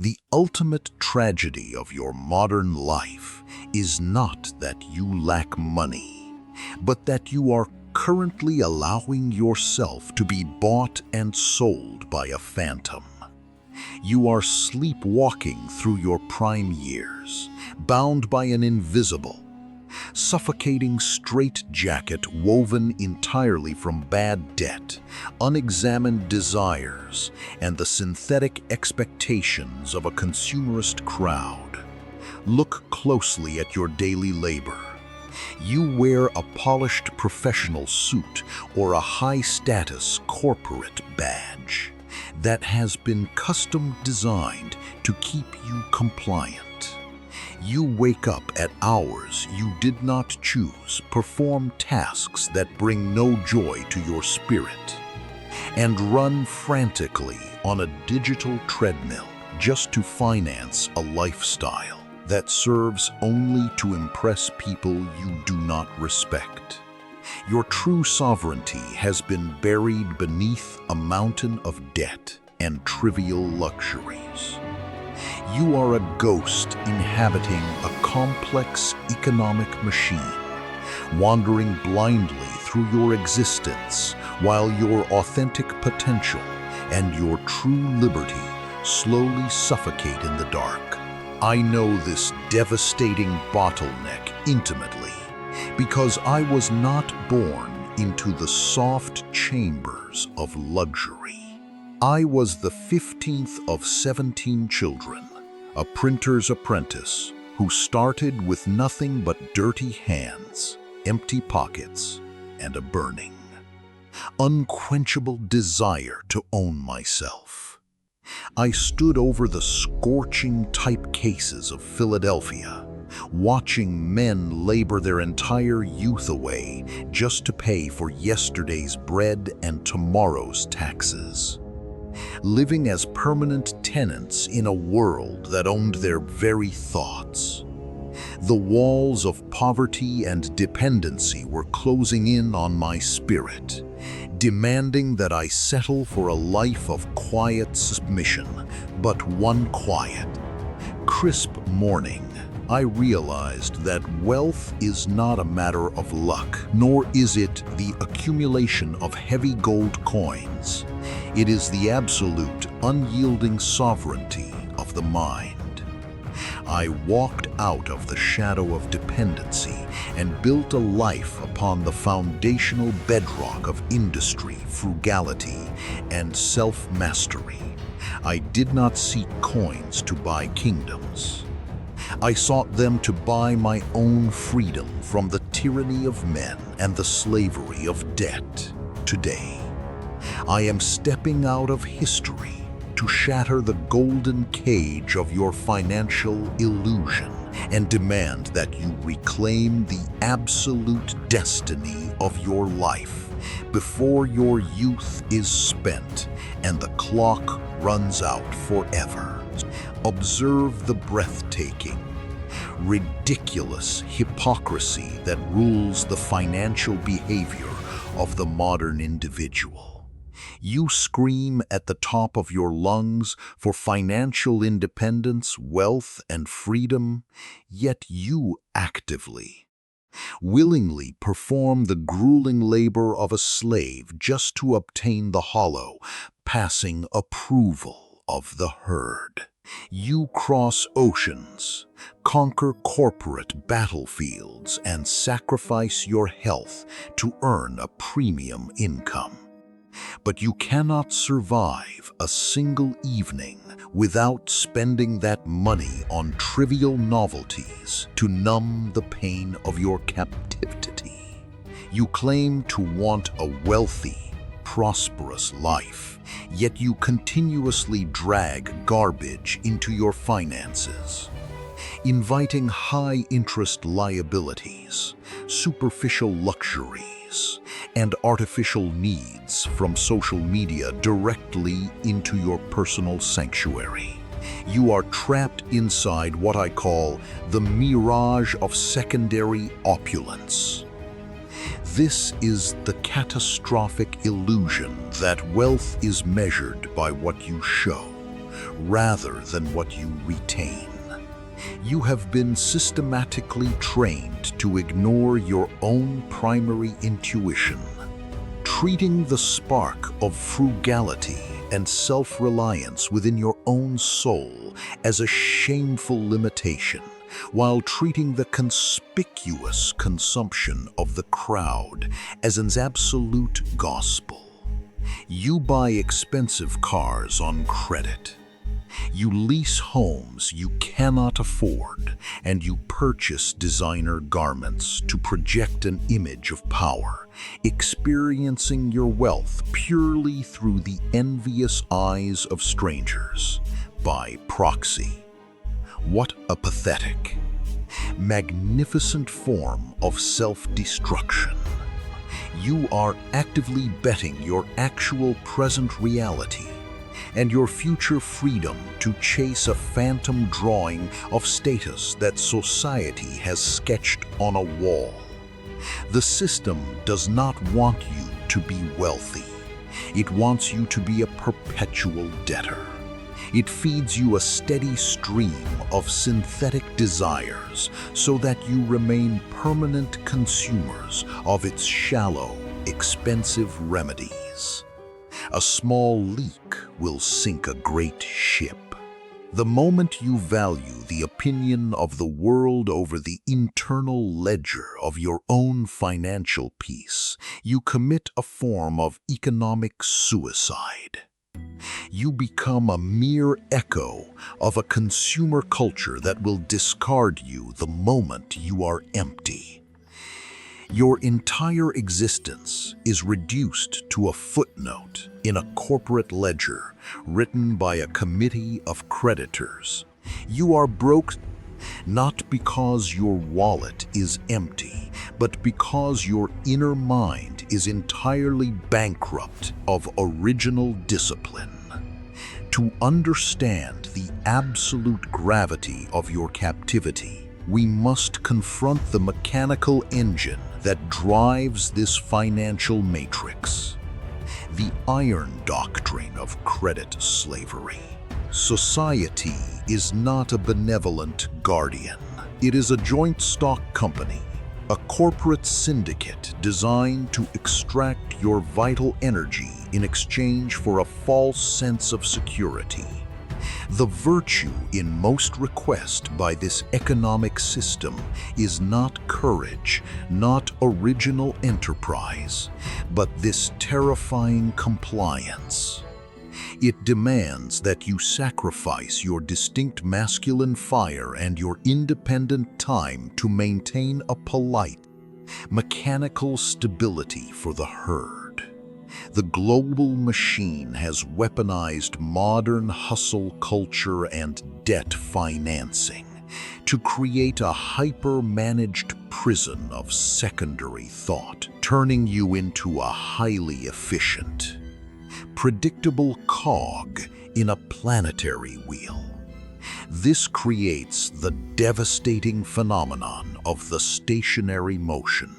The ultimate tragedy of your modern life is not that you lack money, but that you are currently allowing yourself to be bought and sold by a phantom. You are sleepwalking through your prime years, bound by an invisible, suffocating straitjacket woven entirely from bad debt, unexamined desires, and the synthetic expectations of a consumerist crowd. Look closely at your daily labor. You wear a polished professional suit or a high-status corporate badge that has been custom designed to keep you compliant. You wake up at hours you did not choose, perform tasks that bring no joy to your spirit, and run frantically on a digital treadmill just to finance a lifestyle that serves only to impress people you do not respect. Your true sovereignty has been buried beneath a mountain of debt and trivial luxuries. You are a ghost inhabiting a complex economic machine, wandering blindly through your existence while your authentic potential and your true liberty slowly suffocate in the dark. I know this devastating bottleneck intimately because I was not born into the soft chambers of luxury. I was the 15th of 17 children, a printer's apprentice who started with nothing but dirty hands, empty pockets, and a burning, unquenchable desire to own myself. I stood over the scorching type cases of Philadelphia, watching men labor their entire youth away just to pay for yesterday's bread and tomorrow's taxes, living as permanent tenants in a world that owned their very thoughts. The walls of poverty and dependency were closing in on my spirit, demanding that I settle for a life of quiet submission, but one quiet, crisp morning. I realized that wealth is not a matter of luck, nor is it the accumulation of heavy gold coins. It is the absolute, unyielding sovereignty of the mind. I walked out of the shadow of dependency and built a life upon the foundational bedrock of industry, frugality, and self-mastery. I did not seek coins to buy kingdoms. I sought them to buy my own freedom from the tyranny of men and the slavery of debt. Today, I am stepping out of history to shatter the golden cage of your financial illusion and demand that you reclaim the absolute destiny of your life before your youth is spent and the clock runs out forever. Observe the breathtaking, ridiculous hypocrisy that rules the financial behavior of the modern individual. You scream at the top of your lungs for financial independence, wealth, and freedom, yet you actively, willingly perform the grueling labor of a slave just to obtain the hollow, passing approval of the herd. You cross oceans, conquer corporate battlefields, and sacrifice your health to earn a premium income. But you cannot survive a single evening without spending that money on trivial novelties to numb the pain of your captivity. You claim to want a wealthy, prosperous life, yet you continuously drag garbage into your finances, inviting high-interest liabilities, superficial luxuries, and artificial needs from social media directly into your personal sanctuary. You are trapped inside what I call the Mirage of Secondary Opulence. This is the catastrophic illusion that wealth is measured by what you show, rather than what you retain. You have been systematically trained to ignore your own primary intuition, treating the spark of frugality and self-reliance within your own soul as a shameful limitation, while treating the conspicuous consumption of the crowd as an absolute gospel. You buy expensive cars on credit. You lease homes you cannot afford, and you purchase designer garments to project an image of power, experiencing your wealth purely through the envious eyes of strangers, by proxy. What a pathetic, magnificent form of self-destruction. You are actively betting your actual present reality and your future freedom to chase a phantom drawing of status that society has sketched on a wall. The system does not want you to be wealthy. It wants you to be a perpetual debtor. It feeds you a steady stream of synthetic desires so that you remain permanent consumers of its shallow, expensive remedies. A small leak will sink a great ship. The moment you value the opinion of the world over the internal ledger of your own financial peace, you commit a form of economic suicide. You become a mere echo of a consumer culture that will discard you the moment you are empty. Your entire existence is reduced to a footnote in a corporate ledger written by a committee of creditors. You are broke not because your wallet is empty, but because your inner mind is entirely bankrupt of original discipline. To understand the absolute gravity of your captivity, we must confront the mechanical engine that drives this financial matrix. The Iron Doctrine of Credit-Slavery. Society is not a benevolent guardian. It is a joint stock company, a corporate syndicate designed to extract your vital energy in exchange for a false sense of security. The virtue in most request by this economic system is not courage, not original enterprise, but this terrifying compliance. It demands that you sacrifice your distinct masculine fire and your independent time to maintain a polite, mechanical stability for the herd. The global machine has weaponized modern hustle culture and debt financing to create a hyper-managed prison of secondary thought, turning you into a highly efficient, predictable cog in a planetary wheel. This creates the devastating phenomenon of the stationary motion.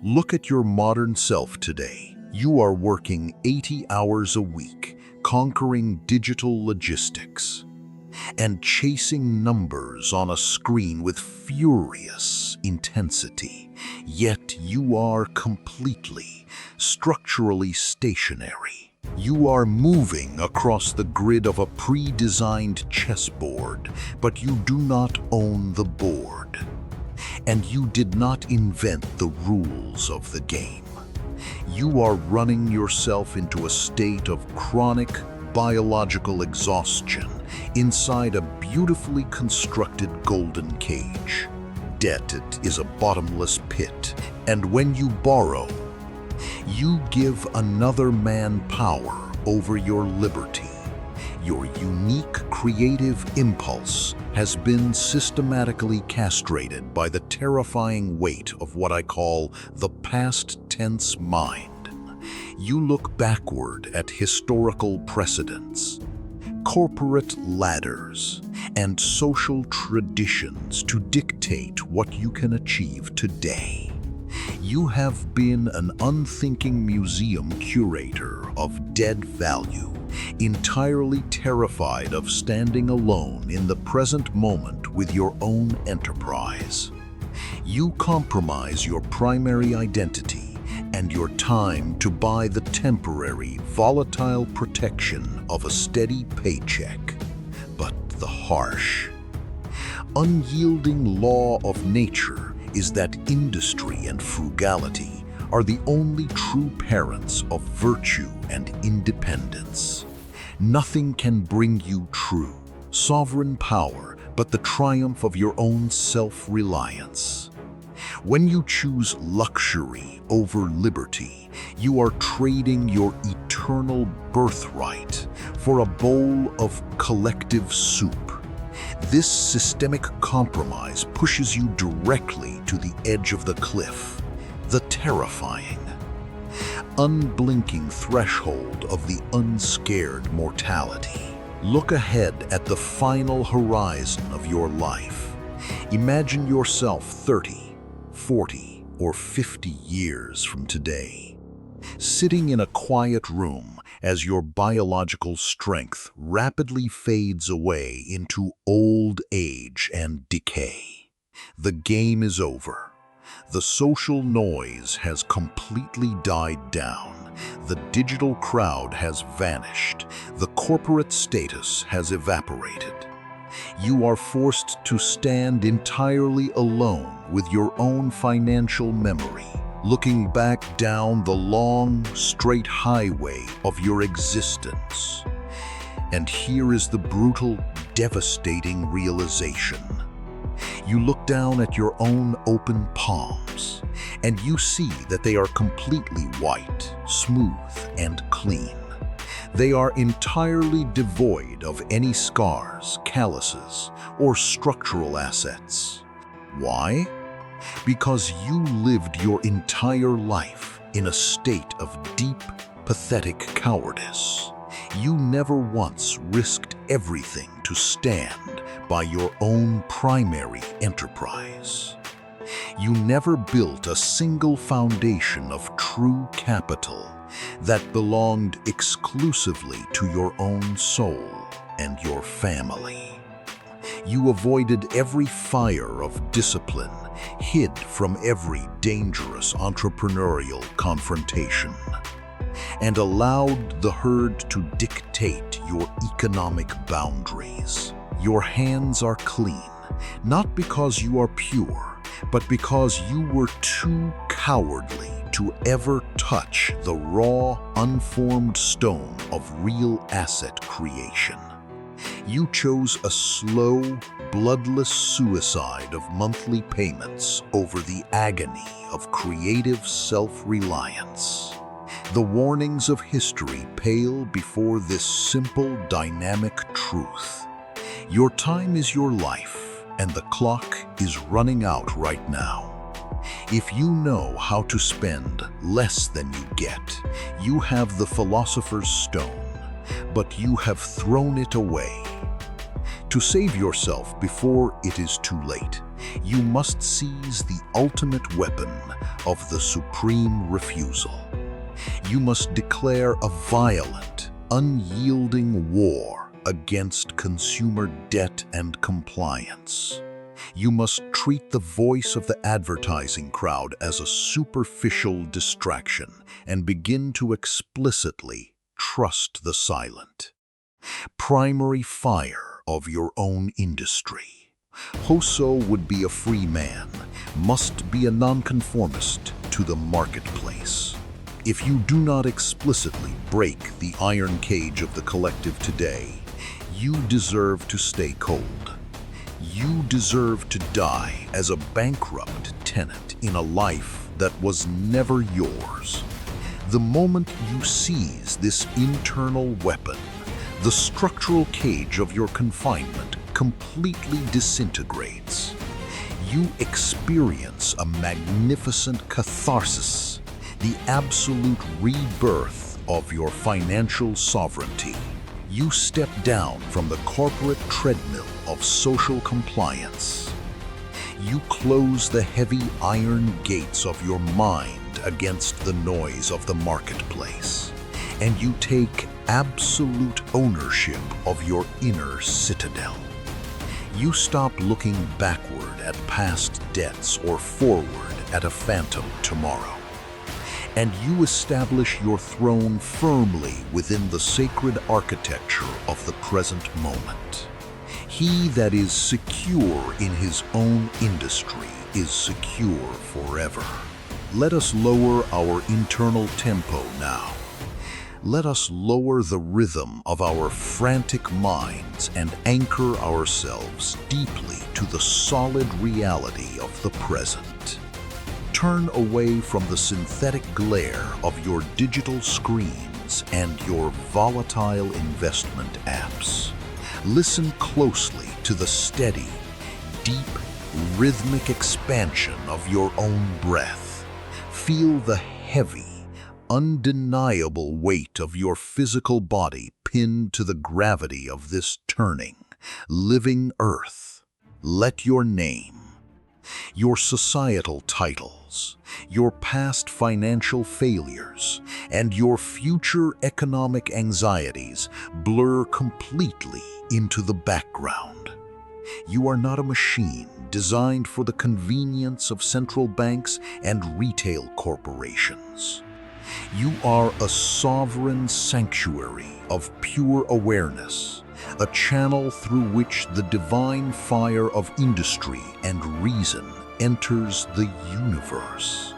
Look at your modern self today. You are working 80 hours a week, conquering digital logistics, and chasing numbers on a screen with furious intensity. Yet you are completely, structurally stationary. You are moving across the grid of a pre-designed chessboard, but you do not own the board. And you did not invent the rules of the game. You are running yourself into a state of chronic biological exhaustion inside a beautifully constructed golden cage. Debt is a bottomless pit, and when you borrow, you give another man power over your liberty. Your unique creative impulse has been systematically castrated by the terrifying weight of what I call the past tense mind. You look backward at historical precedents, corporate ladders, and social traditions to dictate what you can achieve today. You have been an unthinking museum curator of dead value, entirely terrified of standing alone in the present moment with your own enterprise. You compromise your primary identity and your time to buy the temporary, volatile protection of a steady paycheck. But the harsh, unyielding law of nature is that industry and frugality are the only true parents of virtue and independence. Nothing can bring you true, sovereign power but the triumph of your own self-reliance. When you choose luxury over liberty, you are trading your eternal birthright for a bowl of collective soup. This systemic compromise pushes you directly to the edge of the cliff, the terrifying, unblinking threshold of the unscared mortality. Look ahead at the final horizon of your life. Imagine yourself 30, 40, or 50 years from today, sitting in a quiet room as your biological strength rapidly fades away into old age and decay. The game is over. The social noise has completely died down. The digital crowd has vanished. The corporate status has evaporated. You are forced to stand entirely alone with your own financial memory, looking back down the long, straight highway of your existence. And here is the brutal, devastating realization. You look down at your own open palms, and you see that they are completely white, smooth, and clean. They are entirely devoid of any scars, calluses, or structural assets. Why? Because you lived your entire life in a state of deep, pathetic cowardice. You never once risked everything to stand by your own primary enterprise. You never built a single foundation of true capital that belonged exclusively to your own soul and your family. You avoided every fire of discipline, hid from every dangerous entrepreneurial confrontation, and allowed the herd to dictate your economic boundaries. Your hands are clean, not because you are pure, but because you were too cowardly to ever touch the raw, unformed stone of real asset creation. You chose a slow, bloodless suicide of monthly payments over the agony of creative self-reliance. The warnings of history pale before this simple, dynamic truth. Your time is your life, and the clock is running out right now. If you know how to spend less than you get, you have the philosopher's stone, but you have thrown it away. To save yourself before it is too late, you must seize the ultimate weapon of the supreme refusal. You must declare a violent, unyielding war against consumer debt and compliance. You must treat the voice of the advertising crowd as a superficial distraction and begin to explicitly trust the silent, primary fire of your own industry. Whoso would be a free man must be a nonconformist to the marketplace. If you do not explicitly break the iron cage of the collective today, you deserve to stay cold. You deserve to die as a bankrupt tenant in a life that was never yours. The moment you seize this internal weapon, the structural cage of your confinement completely disintegrates. You experience a magnificent catharsis, the absolute rebirth of your financial sovereignty. You step down from the corporate treadmill of social compliance. You close the heavy iron gates of your mind against the noise of the marketplace, and you take absolute ownership of your inner citadel. You stop looking backward at past debts or forward at a phantom tomorrow. And you establish your throne firmly within the sacred architecture of the present moment. He that is secure in his own industry is secure forever. Let us lower our internal tempo now. Let us lower the rhythm of our frantic minds and anchor ourselves deeply to the solid reality of the present. Turn away from the synthetic glare of your digital screens and your volatile investment apps. Listen closely to the steady, deep, rhythmic expansion of your own breath. Feel the heavy, undeniable weight of your physical body pinned to the gravity of this turning, living earth. Let your name, your societal titles, your past financial failures, and your future economic anxieties blur completely into the background. You are not a machine designed for the convenience of central banks and retail corporations. You are a sovereign sanctuary of pure awareness, a channel through which the divine fire of industry and reason enters the universe.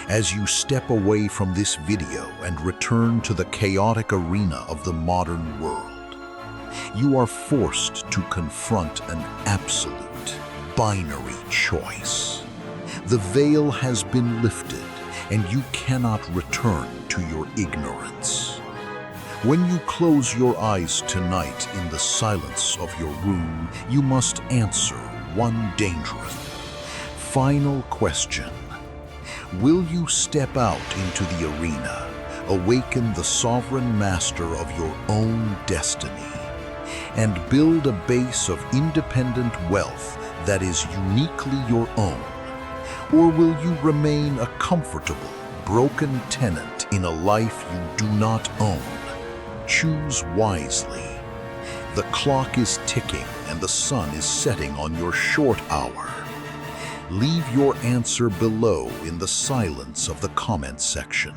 As you step away from this video and return to the chaotic arena of the modern world, you are forced to confront an absolute, binary choice. The veil has been lifted, and you cannot return to your ignorance. When you close your eyes tonight in the silence of your room, you must answer one dangerous, final question. Will you step out into the arena, awaken the sovereign master of your own destiny, and build a base of independent wealth that is uniquely your own? Or will you remain a comfortable, broken tenant in a life you do not own? Choose wisely. The clock is ticking and the sun is setting on your short hour. Leave your answer below in the silence of the comment section.